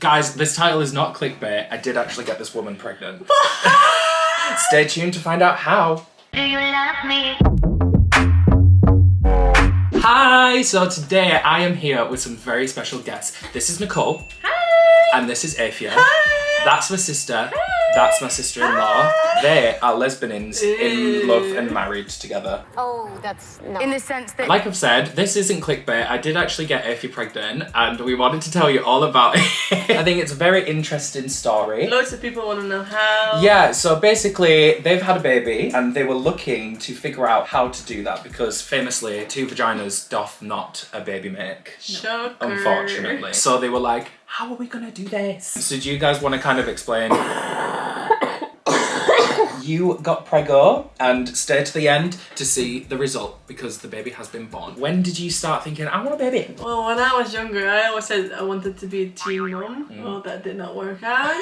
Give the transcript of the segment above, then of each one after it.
Guys, this title is not clickbait. I did actually get this woman pregnant. Stay tuned to find out how. Do you love me? Hi! So today I am here with some very special guests. This is Nicole. Hi! And this is Afia. Hi! That's my sister. Hi! That's my sister-in-law. Hi! They are lesbians in love and married together. Oh, that's no. In the sense that... Like I've said, this isn't clickbait. I did actually get Afia pregnant and we wanted to tell you all about it. I think it's a very interesting story. Loads of people want to know how. Yeah, so basically they've had a baby and they were looking to figure out how to do that because famously 2 vaginas doth not a baby make. Shocker. Unfortunately. So they were like, how are we gonna do this? So do you guys want to kind of explain? You got preggo and stay to the end to see the result because the baby has been born. When did you start thinking, I want a baby? Well, when I was younger, I always said I wanted to be a teen mom. Well, that did not work out.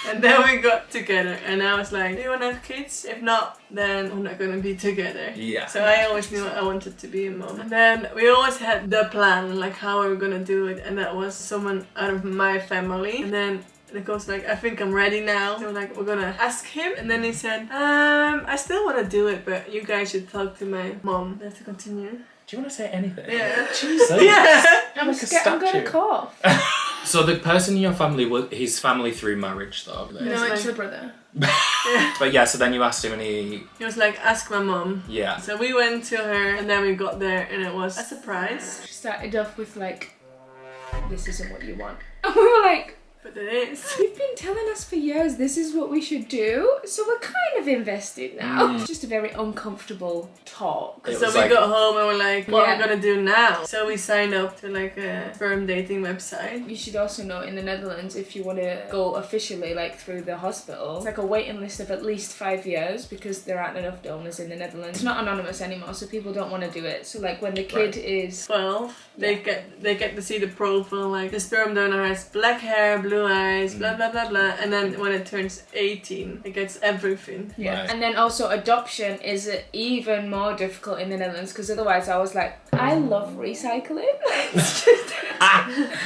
And then we got together and I was like, do you want to have kids? If not, then we're not going to be together. Yeah. So I always knew I wanted to be a mom. And then we always had the plan, like how are we going to do it? And that was someone out of my family. And then Nicole's like, I think I'm ready now. So we're gonna ask him. And then he said, I still want to do it, but you guys should talk to my mom. I have to continue. Do you want to say anything? Yeah. Jesus. Yeah. I'm scared I'm gonna cough. So the person in your family was his family through marriage though? No, it's a brother. But yeah, so then you asked him and he was like, ask my mom. Yeah. So we went to her and then we got there and it was a surprise. She started off with like, this isn't what you want. And we were like, but it is. You've been telling us for years this is what we should do, so we're kind of invested now. It's just a very uncomfortable talk. It So was we like- got home and we're like, what are Yeah. we gonna do now? So we signed up to like a sperm dating website. You should also know in the Netherlands, if you want to go officially like through the hospital, it's like a waiting list of at least 5 years because there aren't enough donors in the Netherlands. It's not anonymous anymore, so people don't want to do it. So like when the kid is 12, they get to see the profile, like the sperm donor has black hair, blue eyes, blah blah blah blah, and then when it turns 18, it gets everything. yeah. Right. And then also adoption is even more difficult in the Netherlands because otherwise I was like, I love recycling. It's just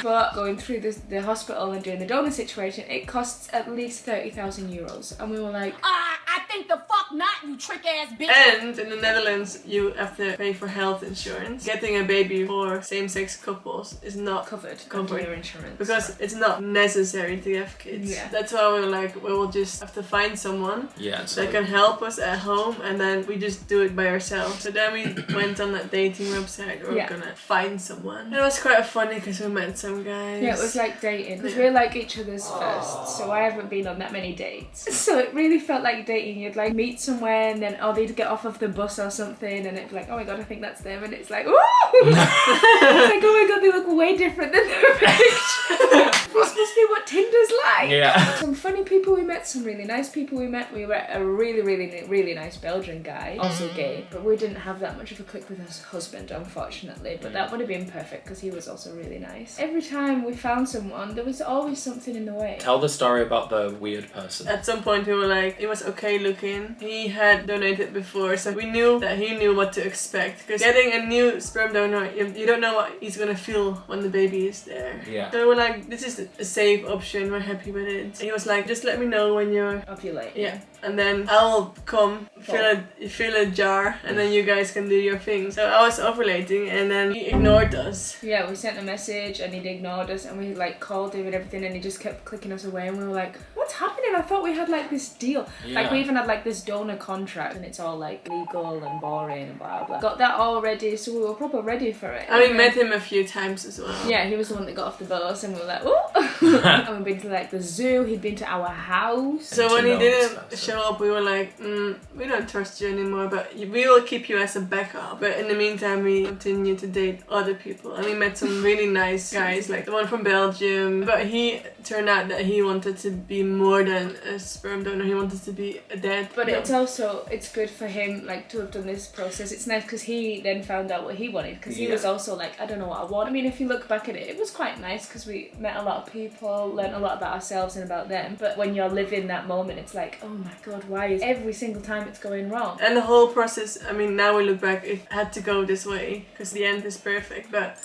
but going through the hospital and doing the donor situation, it costs at least 30,000 euros, and we were like, I think the fuck not, you trick ass bitch. And in the Netherlands, you have to pay for health insurance. Getting a baby for same-sex couples is not covered Covered. under your insurance. because it's not necessary to have kids. Yeah. That's why we were like, we will just have to find someone Yeah, so that can help us at home, and then we just do it by ourselves. So then we went on that dating website. We were Yeah. gonna find someone. And it was quite funny because we met some guys. Yeah, it was like dating because Yeah. we're like each other's first, so I haven't been on that many dates. So it really felt like dating. You'd like meet somewhere and then they'd get off of the bus or something, and it'd be like, oh my god, I think that's them, and it's like, ooh! It's like, oh my god, they look way different than the picture. This must be what Tinder's like. yeah. Some funny people we met, some really nice people we met. We met a really nice Belgian guy, also gay, but we didn't have that much of a click with his husband, unfortunately. But that would have been perfect because he was also really nice. Every time we found someone, there was always something in the way. Tell the story about the weird person. At some point we were like, he was okay looking. He had donated before, so we knew that he knew what to expect. Because getting a new sperm donor, you don't know what he's gonna feel when the baby is there. Yeah. So we were like, this is a safe option, we're happy with it. And he was like, just let me know when you're... Ovulate. Yeah, and then I'll come fill a jar, and then you guys can do your thing. So I was ovulating, and then he ignored us. Yeah, we sent a message and he'd ignored us, and we like called him and everything, and he just kept clicking us away, and we were like, what's happening? I thought we had like this deal. Like we even had like this donor contract, and it's all like legal and boring and blah blah. Got that all ready, so we were proper ready for it. And we met him a few times as well. Yeah, he was the one that got off the bus, and we were like, oh! And we've been to like the zoo, he'd been to our house. So when he know didn't this show up, we were like, we don't trust you anymore, but we will keep you as a backup. But in the meantime, we continue to date other people. And we met some really nice guys, like the one from Belgium. But he turned out that he wanted to be more than a sperm donor. He wanted to be a dad. But it's also, it's good for him like to have done this process. It's nice because he then found out what he wanted, because he was also like, I don't know what I want. I mean, if you look back at it, it was quite nice because we met a lot of people, learned a lot about ourselves and about them. But when you're living that moment, it's like, oh my god, why is every single time it's going wrong? And the whole process, I mean, now we look back, it had to go this way because the end is perfect. But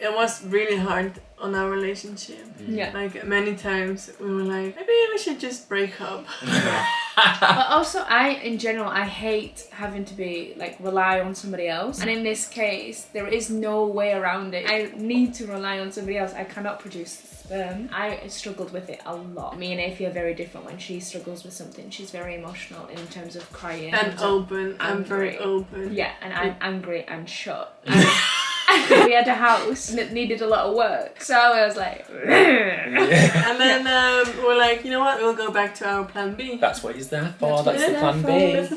it was really hard on our relationship. Yeah. Like many times we were like, maybe we should just break up. But also, in general, I hate having to be like rely on somebody else. And in this case, there is no way around it. I need to rely on somebody else. I cannot produce sperm. I struggled with it a lot. Me and Aphie are very different. When she struggles with something, she's very emotional in terms of crying. And open. I'm very open. Yeah, and I'm angry and shut. We had a house that needed a lot of work, so I was like, and then we're like, you know what? We'll go back to our plan B. That's what he's there for. That's what That's the he's plan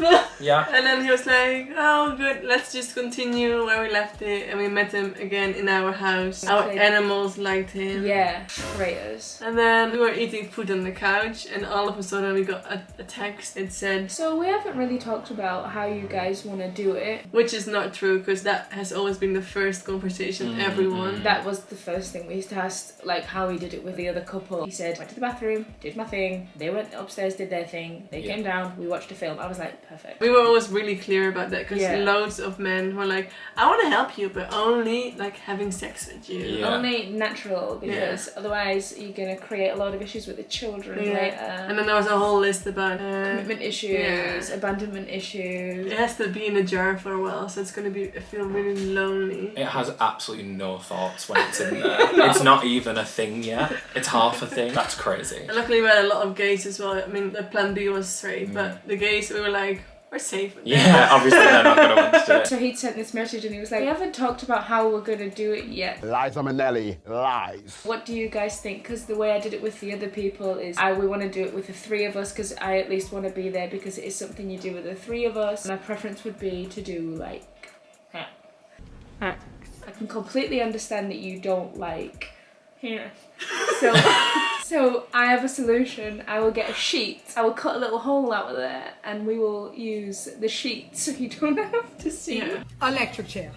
there B. Yeah. And then he was like, oh good, let's just continue where we left it. And we met him again in our house. Our Okay. animals liked him. yeah, traitors. And then we were eating food on the couch, and all of a sudden we got a text. It said, So we haven't really talked about how you guys want to do it. which is not true, because that has always been the first conversation everyone. That was the first thing we asked, like how he did it with the other couple. He said, went to the bathroom, did my thing, they went upstairs, did their thing, they came down, we watched a film. I was like, perfect. We were always really clear about that, because Yeah. loads of men were like, I want to help you, but only like having sex with you. Yeah. Only natural, because otherwise you're gonna create a lot of issues with the children later. And then there was a whole list about Commitment issues, abandonment issues. it has to be in a jar for a while, so it's gonna feel really lonely. It has absolutely no thoughts when it's in there. It's not even a thing yet. It's half a thing. That's crazy. And luckily we had a lot of gays as well. I mean, the plan B was straight, but the gays, we were like, we're safe with that. Yeah, obviously they're not going to want to do it. So he'd sent this message and he was like, we haven't talked about how we're gonna do it yet. Liza Minnelli, lies. What do you guys think? Because the way I did it with the other people is we want to do it with the three of us, because I at least want to be there because it is something you do with the three of us. My preference would be to do like I can completely understand that you don't like so I have a solution. I will get a sheet, I will cut a little hole out of there, and we will use the sheet so you don't have to see. Electric chair.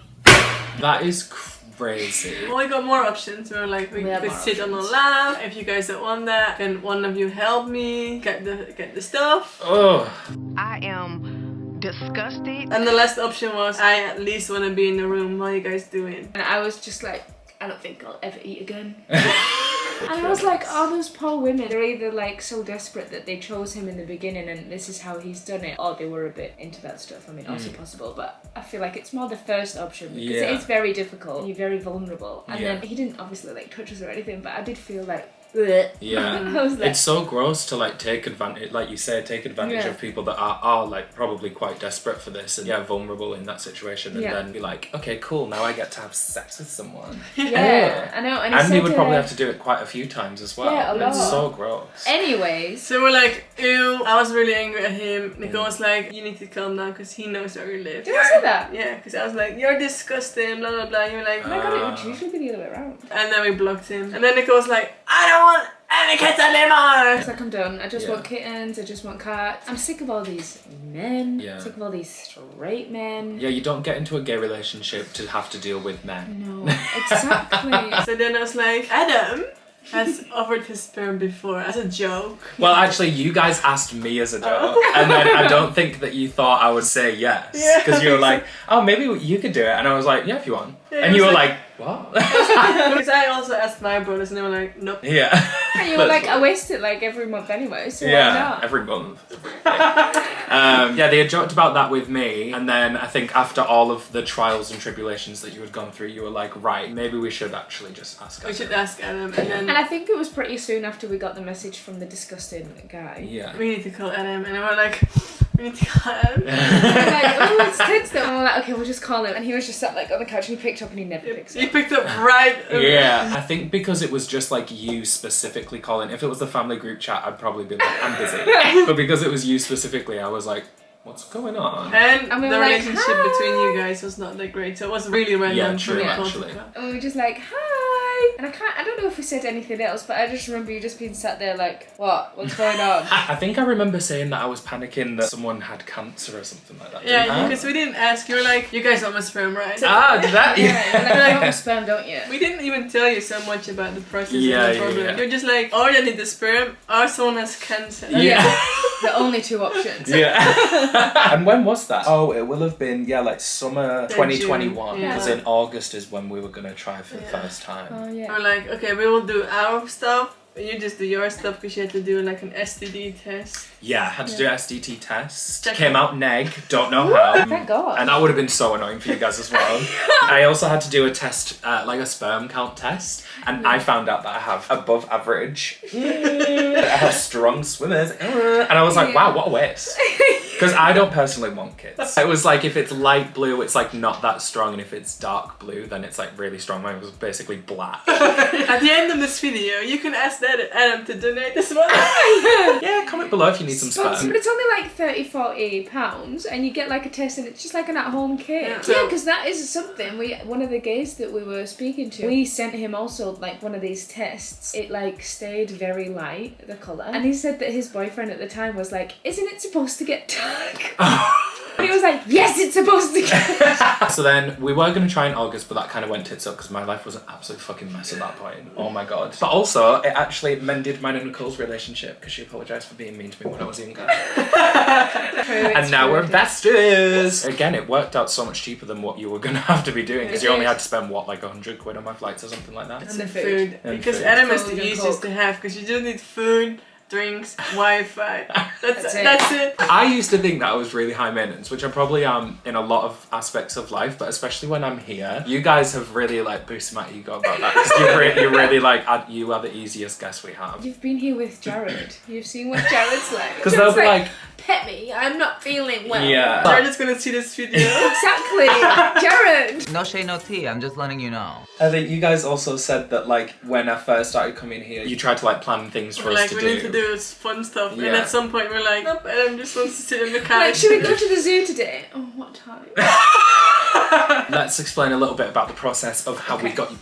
That is crazy. Well, we got more options. We were like, we have could more sit on the lap. If you guys don't want that, can one of you help me get the stuff? Oh. I am disgusted. And the last option was, I at least want to be in the room while you guys do it. And I was just like, I don't think I'll ever eat again. And I was like, oh, those poor women. They're either like so desperate that they chose him in the beginning and this is how he's done it, or they were a bit into that stuff. I mean, also possible, but I feel like it's more the first option because it is very difficult. You're very vulnerable. And then he didn't obviously like touch us or anything, but I did feel like, bleh. Yeah. I was like, It's so gross to like take advantage, like you said, take advantage of people that are like probably quite desperate for this and vulnerable in that situation, and then be like, okay, cool, now I get to have sex with someone. yeah, I know. And, And he would probably have to do it quite a few times as well. Yeah, a lot. It's so gross. Anyways, So we're like, ew. I was really angry at him. Nicole was like, you need to calm down because he knows where we live. did I say that? Yeah, because I was like, you're disgusting, blah blah blah. You were like, Oh my god, it would usually be the other way around. and then we blocked him. And then Nicole was like, I don't want any kids anymore. It's like, I'm done. I just want kittens. I just want cats. I'm sick of all these men. Yeah. Sick of all these straight men. Yeah, you don't get into a gay relationship to have to deal with men. No, exactly. So then I was like, Adam has offered his sperm before as a joke. Well, actually, you guys asked me as a joke, and then I don't think that you thought I would say yes, because you were like, "Oh, maybe you could do it," and I was like, "Yeah, if you want," and you were like, "What?" Because I also asked my brothers and they were like, nope. Yeah. And you were like, I waste it like every month anyway, so why not? Every month. Yeah, they had joked about that with me, and then I think after all of the trials and tribulations that you had gone through, you were like, right, maybe we should actually just ask We Adam. should ask Adam, and then And I think it was pretty soon after we got the message from the disgusting guy. Yeah. we need to call Adam, and we were like, we need to call Adam. We were like, oh, let's text him. And we're like, okay, we'll just call him. And he was just sat like on the couch and he picked up and he never picks He up. picked up right away. Yeah, I think because it was just like you specifically calling. If it was the family group chat, I'd probably be like, I'm busy. But because it was you specifically, I was like, what's going on? And we the were like, relationship "Hi." between you guys was not that great, so it was really random. Yeah, for true, Nicole to actually. call. And we were just like, hi. And I don't know if we said anything else, but I just remember you just being sat there like, what's going on? I think I remember saying that I was panicking that someone had cancer or something like that. Yeah, because we didn't ask. You were like, you guys want my sperm, right? Did that? Yeah, you're like, "Oh, sperm, don't you?" We didn't even tell you so much about the process Yeah, and the yeah, problem. yeah. You're just like, oh, they need the sperm, or someone has cancer. Yeah. The only two options. Yeah. And when was that? Oh, it will have been, like summer The 2021. June, yeah. Because in August is when we were going to try for the first time. Oh yeah. We're like, okay, we will do our stuff, and you just do your stuff because you had to do like an STD test. Yeah, had to do an SDT test. Check Came it. out neg, don't know how. Thank God. And that would have been so annoying for you guys as well. I also had to do a test, like a sperm count test, and I found out that I have above average. I have strong swimmers. And I was like, wow, what a waste. Because I don't personally want kids. It was like, if it's light blue, it's like not that strong, and if it's dark blue, then it's like really strong. Mine was basically black. At the end of this video, you can ask Adam to donate as well. Yeah, comment below if you need some But sperm. it's only like £30-40, and you get like a test, and it's just like an at-home kit. Yeah. Yeah, because that is something. One of the gays that we were speaking to, we sent him also like one of these tests. It like stayed very light, the colour, and he said that his boyfriend at the time was like, "Isn't it supposed to get dark?" And he was like, "Yes, it's supposed to get." So then we were going to try in August, but that kind of went tits up because my life was an absolute fucking mess at that point. Oh my god. But also, it actually mended mine and Nicole's relationship because she apologised for being mean to me when I was younger. And now we're besties! Again, it worked out so much cheaper than what you were going to have to be doing because you only had to spend, what, like 100 quid on my flights or something like that? And the food. food. And Because food. Adam is Food the and easiest Coke. to have because you just need food, drinks, Wi-Fi. That's it. That's it. I used to think that I was really high maintenance, which I probably am in a lot of aspects of life, but especially when I'm here. You guys have really like boosted my ego about that because you're really like, you are the easiest guest we have. You've been here with Jared. You've seen what Jared's like. Because they'll be like, "Pet me, I'm not feeling well." yeah. They're just gonna see this video. Exactly. Jared. No shade, no tea. I'm just letting you know. I think you guys also said that like when I first started coming here, you tried to like plan things for We're us like, to we do. need to do this fun stuff. And Yeah. at some point we're like, nope, Adam just wants to sit in the couch. Like, should we go to the zoo today? Oh, what time? Let's explain a little bit about the process of how we got you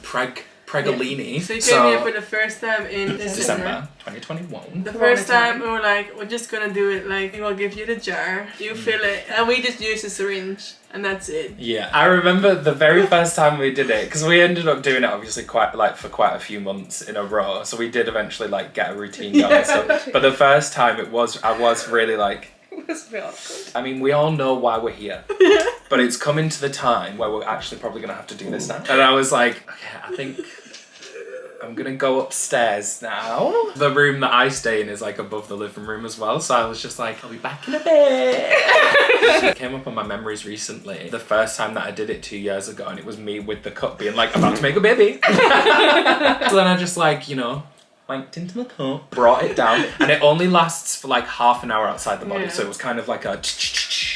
pregolini. So you came here for the first time in December 2021. The first time we were like, we're just gonna do it like, we'll give you the jar, you fill it, and we just use a syringe, and that's it. Yeah, I remember the very first time we did it because we ended up doing it obviously quite for quite a few months in a row. So we did eventually like get a routine going. Yeah. So, but the first time I was really like, It was a bit awkward. I mean, we all know why we're here, but it's coming to the time where we're actually probably gonna have to do this now. And I was like, okay, I think I'm gonna go upstairs now. The room that I stay in is like above the living room as well, so I was just like, I'll be back in a bit. It came up on my memories recently, the first time that I did it 2 years ago, and it was me with the cup being like, about to make a baby. So then I just like, you know, wanked into the cup, brought it down, and it only lasts for like half an hour outside the body, Yeah. so it was kind of like a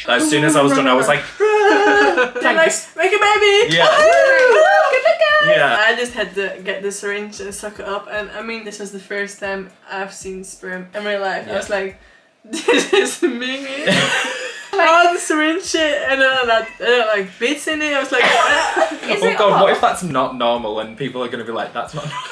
as soon as I was done, I was like, They're like, make a baby! yeah. Yeah. I just had to get the syringe and suck it up, and I mean, this was the first time I've seen sperm in real life. I was like, this is minging. Oh, the syringe shit, and then like bits in it. I was like, Oh god, what if that's not normal and people are going to be like, that's not normal?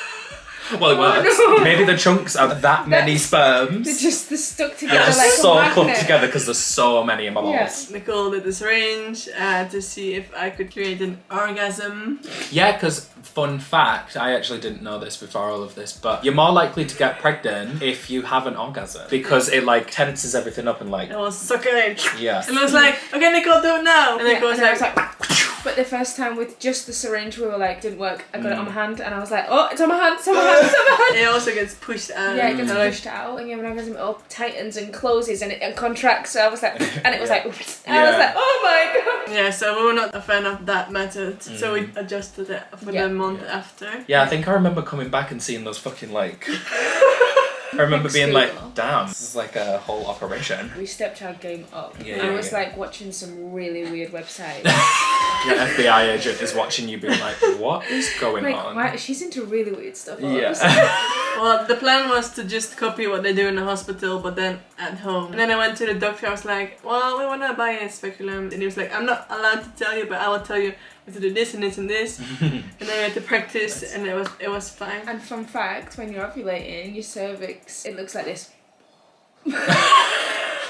Well, it works. no. Maybe the chunks are that many sperms. They're stuck together They're just like so a clumped magnet. together because there's so many in my balls. Nicole did the syringe to see if I could create an orgasm. Yeah, because fun fact, I actually didn't know this before all of this, but you're more likely to get pregnant if you have an orgasm because it like tenses everything up and like, I was sucking it. yeah. And I was like, okay, Nicole, do it now. And Yeah, Nicole and I was like, but the first time with just the syringe, we were like, didn't work. I got it on my hand, and I was like, oh, it's on my hand, it's on my hand, it's on my hand. it also gets pushed out. Yeah, it gets pushed out, and you have an orgasm, it all tightens and closes and contracts. So I was like, and it was like, oops. And I was Yeah. like, oh my god. Yeah, so we were not a fan of that method, so we adjusted it for Yeah. the month after. Yeah, I think I remember coming back and seeing those fucking like, I remember being like, damn, this is like a whole operation. We stepped our game up. Yeah, I yeah, was yeah. like watching some really weird websites. Your FBI agent is watching you being like, what is going Like, on? why? She's into really weird stuff. Yeah. Well, the plan was to just copy what they do in the hospital, but then at home. And then I went to the doctor, I was like, well, we want to buy a speculum. And he was like, I'm not allowed to tell you, but I will tell you have to do this and this and this, and then we had to practice, and it was fine. And fun fact, when you're ovulating, your cervix, it looks like this.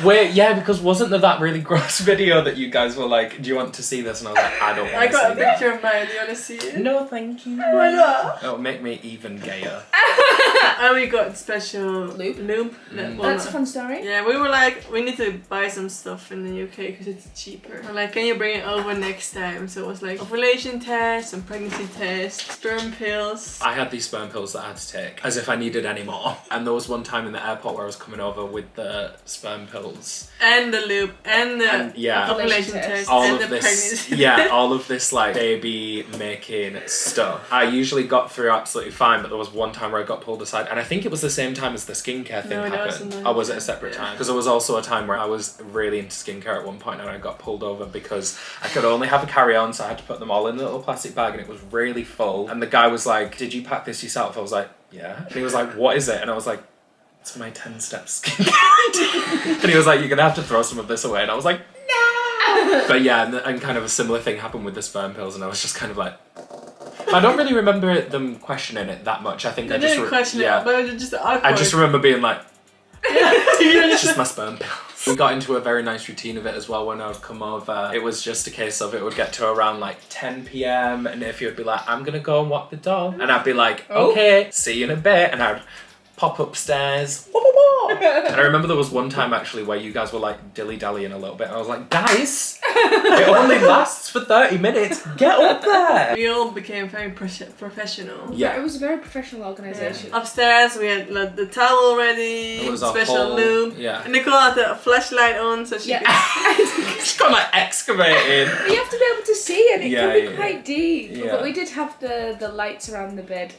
Wait, yeah, because wasn't there that really gross video that you guys were like, do you want to see this? And I was like, I don't want to see I got a that. picture of mine. Do you want to see it? No, thank you. Why not? It'll make me even gayer. And we got special Lube. That's a fun story. Yeah, we were like, we need to buy some stuff in the UK because it's cheaper. We're like, can you bring it over next time? So it was like ovulation test, some pregnancy test, sperm pills. I had these sperm pills that I had to take as if I needed any more. And there was one time in the airport where I was coming over with the sperm pills. And the lube, and the yeah, ovulation test, all and of the this, pregnancy. yeah, all of this like baby making stuff. I usually got through absolutely fine, but there was one time where I got pulled aside, and I think it was the same time as the skincare thing happened. Or was it a separate time? Because there was also a time where I was really into skincare at one point, and I got pulled over because I could only have a carry-on, so I had to put them all in a little plastic bag, and it was really full. And the guy was like, "Did you pack this yourself?" I was like, "Yeah." And he was like, "What is it?" And I was like, "It's my 10-step skincare." And he was like, "You're gonna have to throw some of this away." And I was like, "No!" But yeah, and kind of a similar thing happened with the sperm pills, and I was just kind of like, I don't really remember them questioning it that much. I think They I just didn't question it, but it was just awkward. I just remember being like, it's just my sperm pills. We got into a very nice routine of it as well when I would come over. It was just a case of it would get to around like 10 p.m. and if you would be like, I'm gonna go and walk the dog, and I'd be like, okay, see you in a bit, and I'd pop upstairs. And I remember there was one time actually where you guys were like dilly-dallying a little bit, and I was like, guys, it only lasts for 30 minutes. Get up there. We all became very professional. Yeah. It was a very professional organisation. Upstairs we had like, the towel ready, It was a special whole- lube. yeah. And Nicole had a flashlight on so she could... It's got like excavating. You have to be able to see, and it Yeah, can be yeah, quite deep. Yeah. But we did have the lights around the bed,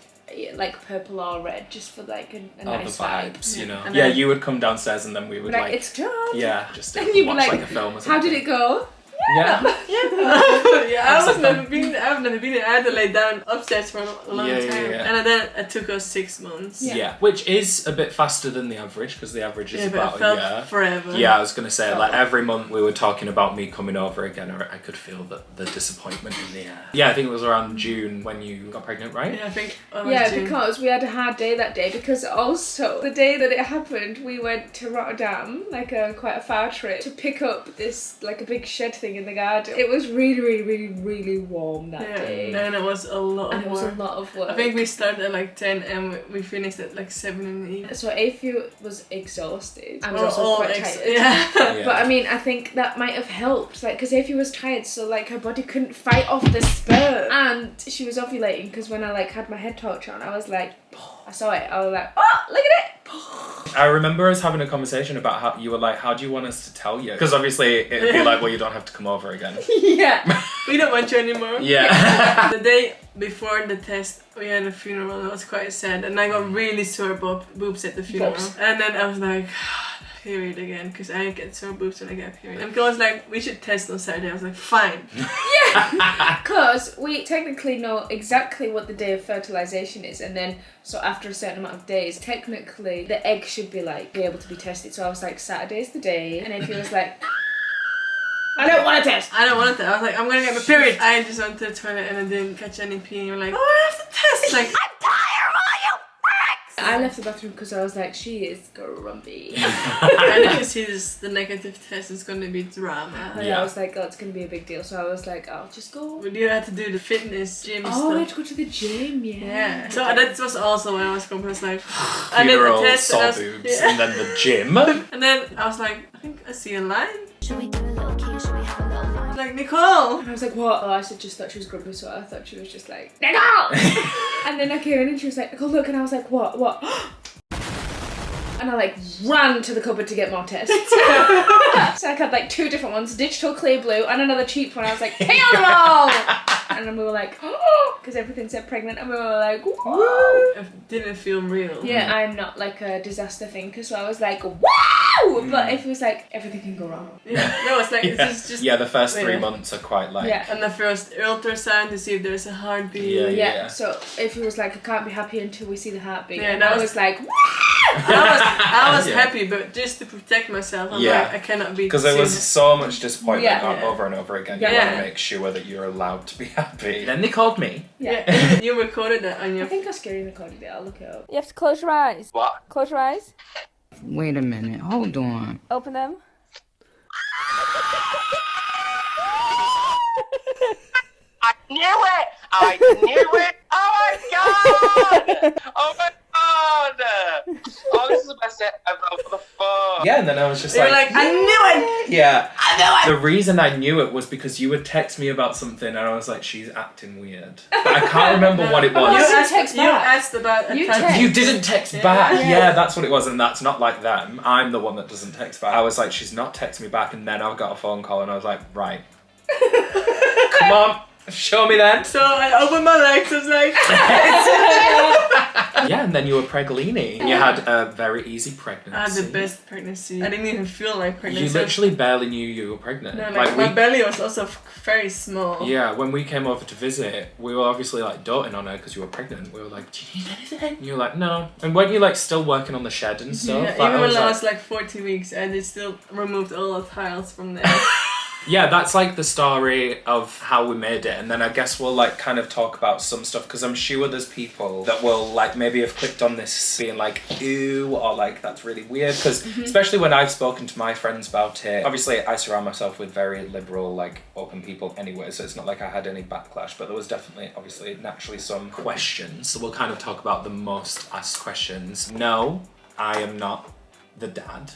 like purple or red, just for like a All nice the vibes, you know. And Yeah, then- you would come downstairs and then we would like it's done. yeah, just And you'd be watch like, a film or something. how did it go? Yeah. Yeah, I've never been there. I had to lay down upstairs for a long Yeah, yeah, time. yeah. And then it took us 6 months. Yeah. Which is a bit faster than the average, because the average is Yeah, but about it felt a year. forever. Yeah, I was gonna say, like every month we were talking about me coming over again, or I could feel the disappointment in the air. Yeah, I think it was around June when you got pregnant, right? Yeah, I think. Yeah, because we had a hard day that day, because also the day that it happened, we went to Rotterdam, like quite a far trip, to pick up this like a big shed thing in the garden. It was really, really, really, really warm that day. And it was a lot And of it was a work. lot of work. I think we started at like 10 and we finished at like 7 in the evening. So Aoife was exhausted. I was We're also all quite tired. Yeah. Yeah. But I mean, I think that might have helped, like, because Aoife was tired, so like her body couldn't fight off the sperm, and she was ovulating. Because when I like had my head torch on, I was like, I saw it. I was like, oh, look at it. I remember us having a conversation about how you were like, how do you want us to tell you? Because obviously it'd be like, well, you don't have to come over again. Yeah. We don't want you anymore. Yeah. The day before the test, we had a funeral and it was quite sad. And I got really sore boobs at the funeral. Boobs. And then I was like, period again, because I get sore boobs when I get a period. And Nicole was like, we should test on Saturday. I was like, fine. Because we technically know exactly what the day of fertilization is, and then so after a certain amount of days, technically the egg should be like be able to be tested. So I was like, Saturday's the day, and if he was like, I don't want to test. I don't want to. I was like, I'm gonna get my period. I just went to the toilet and I didn't catch any pee. And you're like, oh, I have to test. Like, I left the bathroom because I was like, she is grumpy. and if you see this, the negative test is gonna be drama. And Yeah. I was like, oh, it's gonna be a big deal. So I was like, I'll just go. But you had to do the fitness gym Oh, we had stuff. to go to the gym, yeah. Yeah. So that was also when I was confused. Like, I did the Funeral, test saw and, I was, boobs, yeah. and then the gym. And then I was like, I think I see a line. Should we do a little key? Should we have a little line? Like, Nicole. And I was like, what? Oh, I just thought she was grumpy, so I thought she was just like, Nicole! And then I came in and she was like, Nicole, look, and I was like, what? And I like ran to the cupboard to get more tests. So I had like 2 different ones, digital clear blue and another cheap one. I was like, hey on them all! And then we were like, oh, because everything said pregnant, and we were like, whoa. It didn't feel real. Yeah, I'm not like a disaster thinker, so I was like, wow! But if it was like, everything can go wrong. Yeah. No, it's like, Yeah. it's just. Yeah, the first 3 Yeah. months are quite like. Yeah. And the first ultrasound to see if there's a heartbeat. Yeah, Yeah, so if it was like, I can't be happy until we see the heartbeat. Yeah, and that I was- was like, wow! I was Yeah. happy, but just to protect myself, I'm Yeah. like, I cannot be. Because there was seen. so much disappointment Yeah. over and over again. You Yeah. want to make sure that you're allowed to be happy. Then they called me. Yeah, you recorded that on I your. think I screen recorded it. I'll look it up. You have to close your eyes. What? Close your eyes. Wait a minute, hold on. Open them. I knew it! I knew it! Oh my god! Oh my god! Oh, this is the best set ever for the phone. Yeah, and then I was just You're like, I knew it. yeah. I knew it! The reason I knew it was because you would text me about something and I was like, she's acting weird. But I can't remember what it You was. asked, back. about a You time. text. You didn't text Yeah. back. Yeah. Yeah, that's what it was, and that's not like them. I'm the one that doesn't text back. I was like, she's not texting me back, and then I got a phone call, and I was like, right. Come on, show me then. So I opened my legs. I was like, Yeah, and then you were preglini. You had a very easy pregnancy. I had the best pregnancy. I didn't even feel like pregnancy. You literally barely knew you were pregnant. No, like my belly was also very small. Yeah, when we came over to visit, we were obviously like doting on her because you were pregnant. We were like, do you need anything? And you were like, no. And weren't you like still working on the shed and stuff? Yeah, Like, even when I like- was like 40 weeks, and they still removed all the tiles from there. Yeah, that's like the story of how we made it, and then I guess we'll like kind of talk about some stuff because I'm sure there's people that will like maybe have clicked on this being like ew or like that's really weird because especially when I've spoken to my friends about it, obviously I surround myself with very liberal like open people anyway, so it's not like I had any backlash, but there was definitely obviously naturally some questions, so we'll kind of talk about the most asked questions. No, I am not the dad.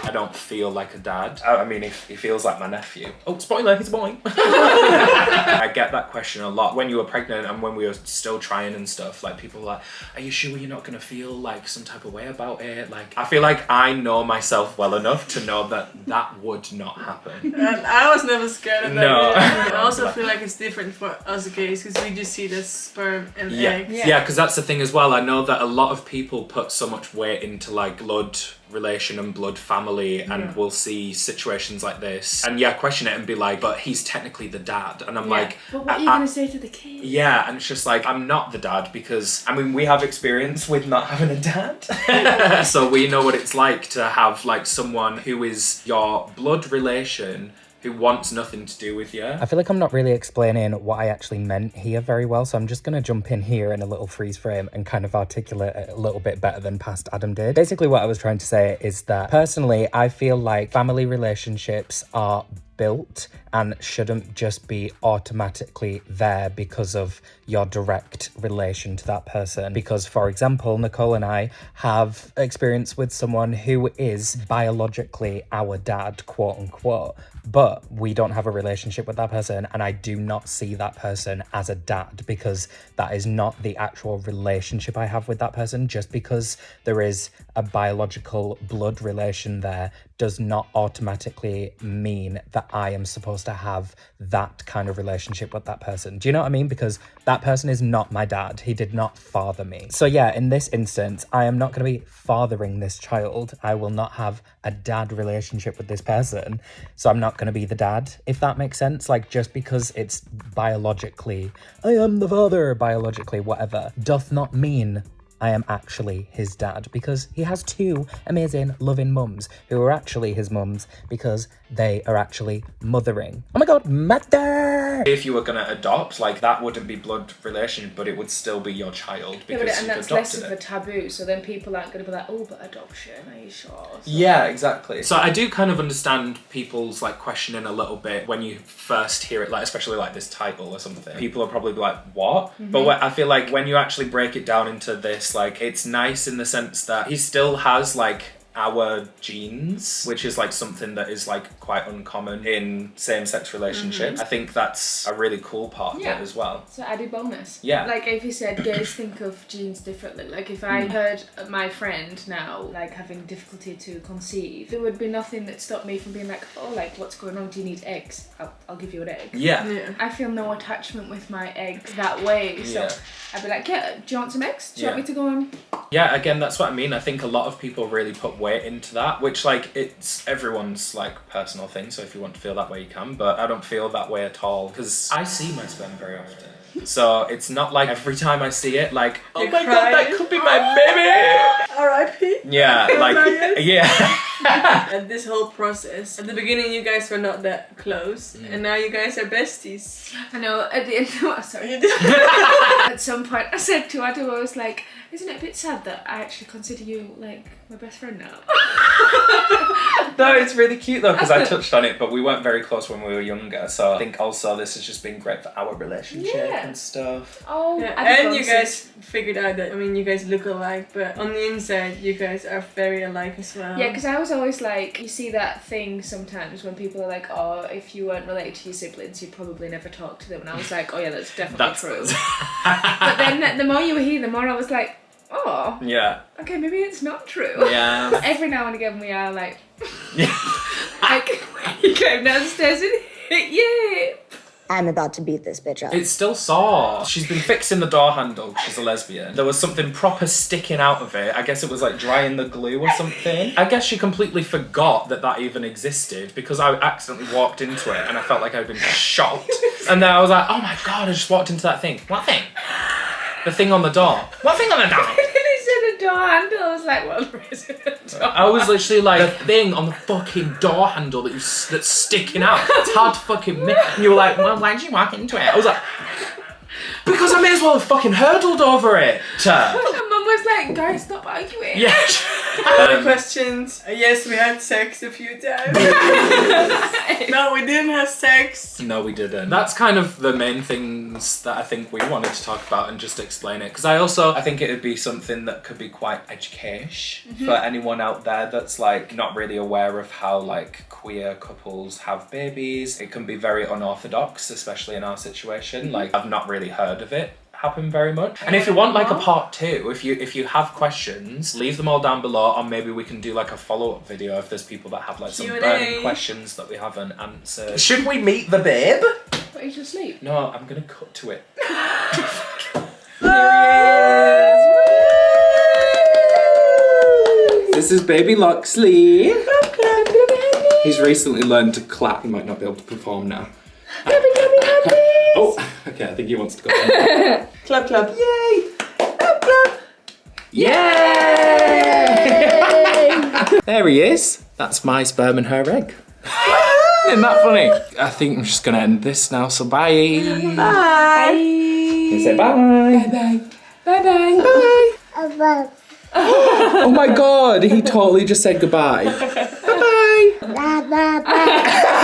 I don't feel like a dad. I mean, he feels like my nephew. Oh, spoiler, he's a boy. I get that question a lot. When you were pregnant and when we were still trying and stuff, like people are like, are you sure you're not going to feel like some type of way about it? Like, I feel like I know myself well enough to know that that would not happen. And I was never scared of that. No. I also feel like it's different for us gays because we just see the sperm and eggs. Yeah, because that's the thing as well. I know that a lot of people put so much weight into like blood relation and blood family, and we'll see situations like this and question it and be like, but he's technically the dad, and I'm like, but what are you gonna say to the kid? yeah, and it's just like, I'm not the dad because I mean we have experience with not having a dad. So we know what it's like to have like someone who is your blood relation who wants nothing to do with you. I feel like I'm not really explaining what I actually meant here very well, so I'm just going to jump in here in a little freeze frame and kind of articulate it a little bit better than past Adam did. Basically what I was trying to say is that personally I feel like family relationships are built and shouldn't just be automatically there because of your direct relation to that person. Because, for example, Nicole and I have experience with someone who is biologically our dad, quote unquote, but we don't have a relationship with that person, and I do not see that person as a dad because that is not the actual relationship I have with that person. Just because there is a biological blood relation there does not automatically mean that I am supposed to have that kind of relationship with that person. Do you know what I mean? Because that person is not my dad. He did not father me. So yeah, in this instance, I am not going to be fathering this child. I will not have a dad relationship with this person. So I'm not going to be the dad, if that makes sense. Like, just because it's biologically, I am the father, biologically, whatever, doth not mean I am actually his dad, because he has two amazing loving mums who are actually his mums because they are actually mothering. Oh my god, mother! If you were gonna adopt, like that wouldn't be blood relation, but it would still be your child because and you've that's less adopted of it. a taboo, so then people aren't going to be like, oh, but adoption, are you sure? So, Yeah, exactly. So I do kind of understand people's like questioning a little bit when you first hear it, like especially like this title or something. People are probably like, what? But I feel like when you actually break it down into this, like it's nice in the sense that he still has like our genes, which is like something that is like quite uncommon in same-sex relationships. I think that's a really cool part of it as well. So added bonus. Yeah. Like if you said gays think of genes differently. Like if I heard my friend now like having difficulty to conceive, there would be nothing that stopped me from being like, oh, like what's going on? Do you need eggs? I'll give you an egg. Yeah. I feel no attachment with my eggs that way. So I'd be like, yeah, do you want some eggs? Do you want me to go on? Yeah, again, that's what I mean. I think a lot of people really put weight into that, which like it's everyone's like personal thing. So if you want to feel that way, you can. But I don't feel that way at all because I see my sperm very often. So it's not like every time I see it, like, oh You my cry. god, that could be my baby. R.I.P. Yeah, like, yeah. At this whole process, at the beginning you guys were not that close, and now you guys are besties. I know, at the end, sorry. At some point I said to Adam, I was like, isn't it a bit sad that I actually consider you like my best friend now? No, it's really cute though, because I touched on it, but we weren't very close when we were younger, so I think also this has just been great for our relationship and stuff. Oh, Yeah, Adam and you goes, guys figured out that, I mean, you guys look alike, but on the inside you guys are very alike as well. yeah, because I was always like, you see that thing sometimes when people are like, oh, if you weren't related to your siblings, you'd probably never talk to them. And I was like, oh yeah, that's definitely true. But then the more you were here, the more I was like, oh, Yeah. okay, maybe it's not true. Yeah. Every now and again we are like, like, you came downstairs and hit you. I'm about to beat this bitch up. It's still sore. She's been fixing the door handle. She's a lesbian. There was something proper sticking out of it. I guess it was like drying the glue or something. I guess she completely forgot that that even existed because I accidentally walked into it and I felt like I'd been shot. And then I was like, oh my god, I just walked into that thing. What thing? The thing on the door. What thing on the door? He said a door handle. I was like, well, there isn't a door. I was literally like, the thing on the fucking door handle that's sticking out. It's hard to fucking miss. And you were like, well, why'd you walk into it? I was like, because I may as well have fucking hurdled over it. And Mum was like, guys, stop arguing. Yeah. Other questions? Yes, we had sex a few times. No, we didn't have sex. No, we didn't. That's kind of the main things that I think we wanted to talk about and just explain it. Because I think it would be something that could be quite educational for anyone out there that's like not really aware of how like queer couples have babies. It can be very unorthodox, especially in our situation. Like I've not really heard of it happen very much. And if you want like a part 2, if you have questions, leave them all down below, or maybe we can do like a follow-up video if there's people that have like some Q&A. burning questions that we haven't answered. Should we meet the babe? What, you just sleep? No, I'm gonna cut to it. This is baby Loxley. He's recently learned to clap. He might not be able to perform now. Oh, okay, I think he wants to go. Clap, clap. Yay! Clap, clap. Yay! There he is. That's my sperm and her egg. Isn't that funny? I think I'm just gonna end this now, so bye. Bye. You say bye. Bye bye. Bye bye. Oh my god, he totally just said goodbye. Bye bye.